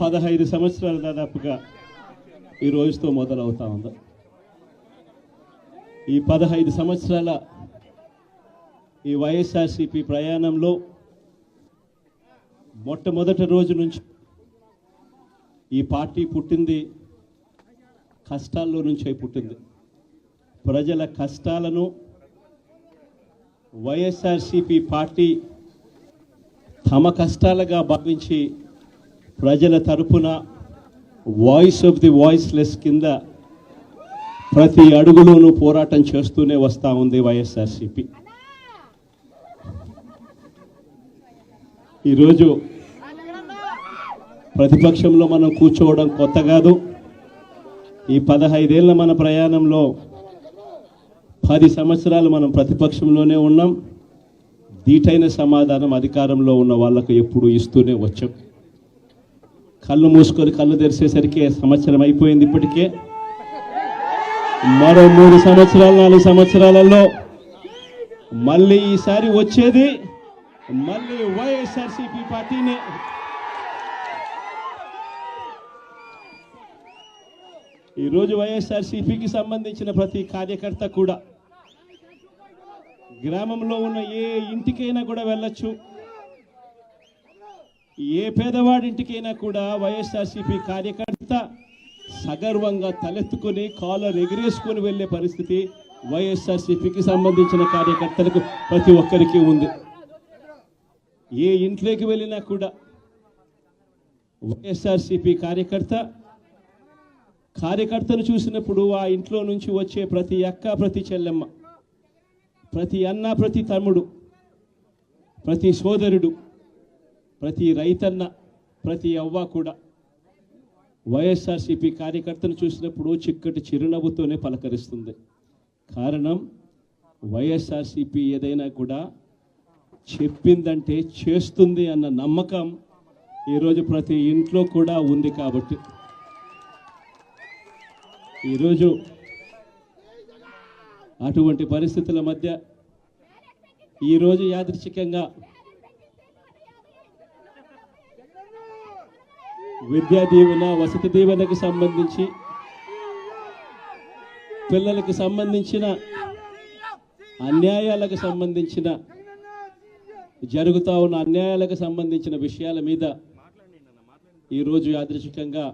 15 సంవత్సరాలు దాదాపుగా ఈ రోజుతో మొదలవుతా ఉంది. ఈ 15 సంవత్సరాల ఈ వైఎస్ఆర్సీపీ ప్రయాణంలో మొట్టమొదటి రోజు నుంచి ఈ పార్టీ పుట్టింది కష్టాల్లో నుంచే పుట్టింది. ప్రజల కష్టాలను వైఎస్ఆర్సీపీ పార్టీ తమ కష్టాలుగా భావించి ప్రజల తరపున వాయిస్ ఆఫ్ ది వాయిస్లెస్ కింద ప్రతి అడుగులోనూ పోరాటం చేస్తూనే వస్తూ ఉంది వైఎస్ఆర్సీపీ. ఈరోజు ప్రతిపక్షంలో మనం కూర్చోవడం కొత్త కాదు. ఈ 15 ఏళ్ల మన ప్రయాణంలో 10 సంవత్సరాలు మనం ప్రతిపక్షంలోనే ఉన్నాం. దీటైన సమాధానం అధికారంలో ఉన్న వాళ్ళకు ఎప్పుడు ఇస్తూనే వచ్చాం. కళ్ళు మూసుకొని కళ్ళు తెరిచేసరికి సంవత్సరం అయిపోయింది. ఇప్పటికే మరో 3 సంవత్సరాలు 4 సంవత్సరాలలో మళ్ళీ ఈసారి వచ్చేది మళ్ళీ వైఎస్ఆర్సీపీ పార్టీనే. ఈరోజు వైఎస్ఆర్సీపీకి సంబంధించిన ప్రతి కార్యకర్త కూడా గ్రామంలో ఉన్న ఏ ఇంటికైనా కూడా వెళ్ళొచ్చు. ఏ పేదవాడింటికైనా కూడా వైఎస్ఆర్సీపీ కార్యకర్త సగర్వంగా తలెత్తుకొని కాలర్ ఎగిరేసుకొని వెళ్ళే పరిస్థితి వైఎస్ఆర్సీపీకి సంబంధించిన కార్యకర్తలకు ప్రతి ఒక్కరికి ఉంది. ఏ ఇంట్లోకి వెళ్ళినా కూడా వైఎస్ఆర్సీపీ కార్యకర్తను చూసినప్పుడు ఆ ఇంట్లో నుంచి వచ్చే ప్రతి అక్క, ప్రతి చెల్లెమ్మ, ప్రతి అన్న, ప్రతి తమ్ముడు, ప్రతి సోదరుడు, ప్రతి రైతన్న, ప్రతి అవ్వ కూడా వైఎస్ఆర్సీపీ కార్యకర్తను చూసినప్పుడు చిక్కటి చిరునవ్వుతోనే పలకరిస్తుంది. కారణం వైఎస్ఆర్సీపీ ఏదైనా కూడా చెప్పిందంటే చేస్తుంది అన్న నమ్మకం ఈరోజు ప్రతి ఇంట్లో కూడా ఉంది. కాబట్టి ఈరోజు అటువంటి పరిస్థితుల మధ్య ఈరోజు యాదృచ్ఛికంగా విద్యా దీవెన, వసతి దీవెనకు సంబంధించి పిల్లలకు సంబంధించిన అన్యాయాలకు సంబంధించిన జరుగుతూ ఉన్న అన్యాయాలకు సంబంధించిన విషయాల మీద ఈరోజు యాదృచ్ఛికంగా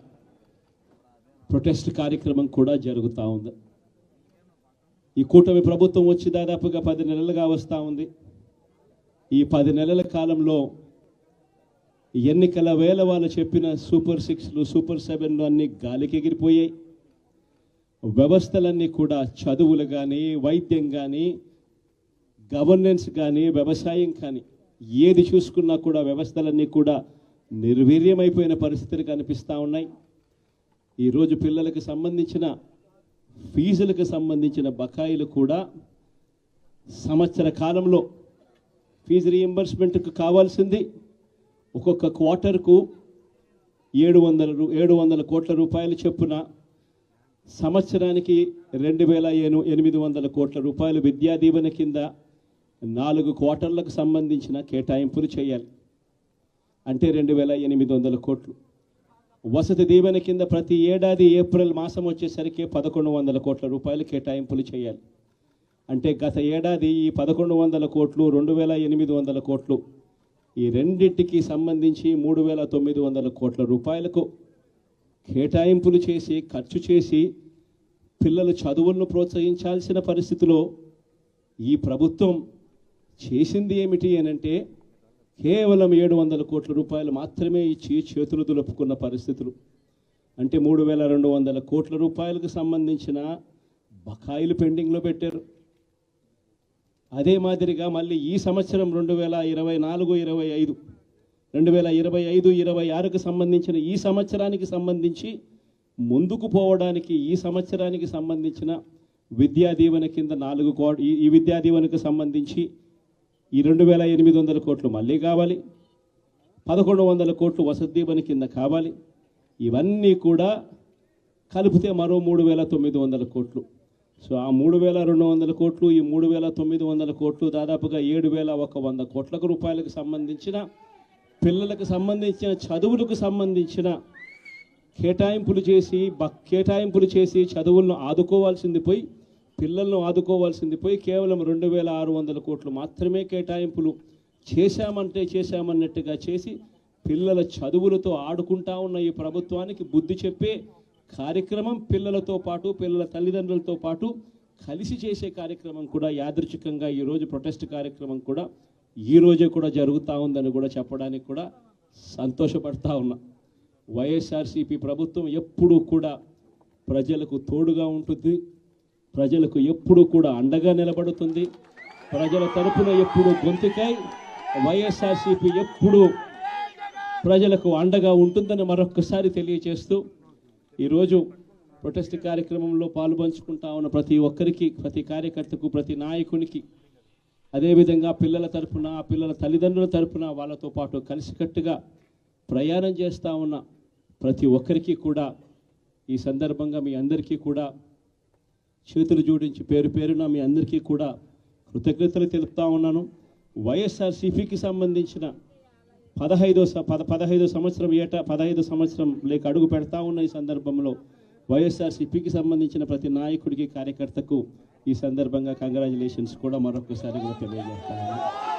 ప్రొటెస్ట్ కార్యక్రమం కూడా జరుగుతూ ఉంది. ఈ కూటమి ప్రభుత్వం వచ్చి దాదాపుగా 10 నెలలుగా వస్తూ ఉంది. ఈ 10 నెలల కాలంలో ఎన్నికల వేళ వాళ్ళు చెప్పిన సూపర్ 6లు, సూపర్ 7లు అన్నీ గాలికి ఎగిరిపోయాయి. వ్యవస్థలన్నీ కూడా చదువులు కానీ, వైద్యం కానీ, గవర్నెన్స్ కానీ, వ్యవసాయం కానీ ఏది చూసుకున్నా కూడా వ్యవస్థలన్నీ కూడా నిర్వీర్యమైపోయిన పరిస్థితులు కనిపిస్తూ ఉన్నాయి. ఈరోజు పిల్లలకు సంబంధించిన ఫీజులకు సంబంధించిన బకాయిలు కూడా సంవత్సర కాలంలో ఫీజు రీఎంబర్స్మెంట్కు కావాల్సింది ఒక్కొక్క క్వార్టర్కు 700 కోట్ల రూపాయలు చొప్పున సంవత్సరానికి 2800 కోట్ల రూపాయలు విద్యా దీవెన కింద 4 క్వార్టర్లకు సంబంధించిన కేటాయింపులు చేయాలి. అంటే 2800 కోట్లు. వసతి దీవెన కింద ప్రతి ఏడాది ఏప్రిల్ మాసం వచ్చేసరికి 1100 కోట్ల రూపాయలు కేటాయింపులు చేయాలి. అంటే గత ఏడాది ఈ 1100 కోట్లు, 2800 కోట్లు, ఈ రెండింటికి సంబంధించి 3900 కోట్ల రూపాయలకు కేటాయింపులు చేసి ఖర్చు చేసి పిల్లల చదువులను ప్రోత్సహించాల్సిన పరిస్థితిలో ఈ ప్రభుత్వం చేసింది ఏమిటి అనంటే కేవలం 700 కోట్ల రూపాయలు మాత్రమే ఇచ్చి చేతులు దులుపుకున్న పరిస్థితులు. అంటే 3200 కోట్ల రూపాయలకు సంబంధించిన బకాయిలు పెండింగ్లో పెట్టారు. అదే మాదిరిగా మళ్ళీ ఈ సంవత్సరం 2024-25కు సంబంధించిన ఈ సంవత్సరానికి సంబంధించి ముందుకు పోవడానికి ఈ సంవత్సరానికి సంబంధించిన విద్యా దీవెన కింద 4 కోట్లు, ఈ విద్యా దీవెనకు సంబంధించి ఈ 2800 కోట్లు మళ్ళీ కావాలి. 1100 కోట్లు వసతి దీవెన కింద కావాలి. ఇవన్నీ కూడా కలిపితే మరో 3900 కోట్లు. సో ఆ 3200 కోట్లు, ఈ 3900 కోట్లు దాదాపుగా 7100 కోట్ల రూపాయలకు సంబంధించిన పిల్లలకు సంబంధించిన చదువులకు సంబంధించిన కేటాయింపులు చేసి చదువులను ఆదుకోవాల్సింది పోయి, పిల్లలను ఆదుకోవాల్సింది పోయి కేవలం 2,600 కోట్లు మాత్రమే కేటాయింపులు చేశామన్నట్టుగా చేసి పిల్లల చదువులతో ఆడుకుంటా ఉన్న ఈ ప్రభుత్వానికి బుద్ధి చెప్పే కార్యక్రమం పిల్లలతో పాటు, పిల్లల తల్లిదండ్రులతో పాటు కలిసి చేసే కార్యక్రమం కూడా యాదృచ్ఛికంగా ఈరోజు ప్రొటెస్ట్ కార్యక్రమం కూడా ఈ రోజే కూడా జరుగుతూ ఉందని కూడా చెప్పడానికి కూడా సంతోషపడతా ఉన్నా. వైఎస్ఆర్సీపీ ప్రభుత్వం ఎప్పుడూ కూడా ప్రజలకు తోడుగా ఉంటుంది, ప్రజలకు ఎప్పుడూ కూడా అండగా నిలబడుతుంది, ప్రజల తరపున ఎప్పుడు గొంతుకై వైఎస్ఆర్సీపీ ఎప్పుడూ ప్రజలకు అండగా ఉంటుందని మరొక్కసారి తెలియజేస్తూ ఈరోజు ప్రొటెస్ట్ కార్యక్రమంలో పాల్పంచుకుంటా ఉన్న ప్రతి ఒక్కరికి, ప్రతి కార్యకర్తకు, ప్రతి నాయకునికి, అదేవిధంగా పిల్లల తరపున, పిల్లల తల్లిదండ్రుల తరపున వాళ్ళతో పాటు కలిసికట్టుగా ప్రయాణం చేస్తూ ఉన్న ప్రతి ఒక్కరికి కూడా ఈ సందర్భంగా మీ అందరికీ కూడా చేతులు జోడించి పేరు పేరున మీ అందరికీ కూడా కృతజ్ఞతలు తెలుపుతా ఉన్నాను. వైఎస్ఆర్సీపీకి సంబంధించిన 15 సంవత్సరం లేక అడుగు పెడతా ఉన్న ఈ సందర్భంలో వైఎస్ఆర్సీపీకి సంబంధించిన ప్రతి నాయకుడికి, కార్యకర్తకు ఈ సందర్భంగా కంగ్రాచులేషన్స్ కూడా మరొకసారి కూడా తెలియజేస్తాను.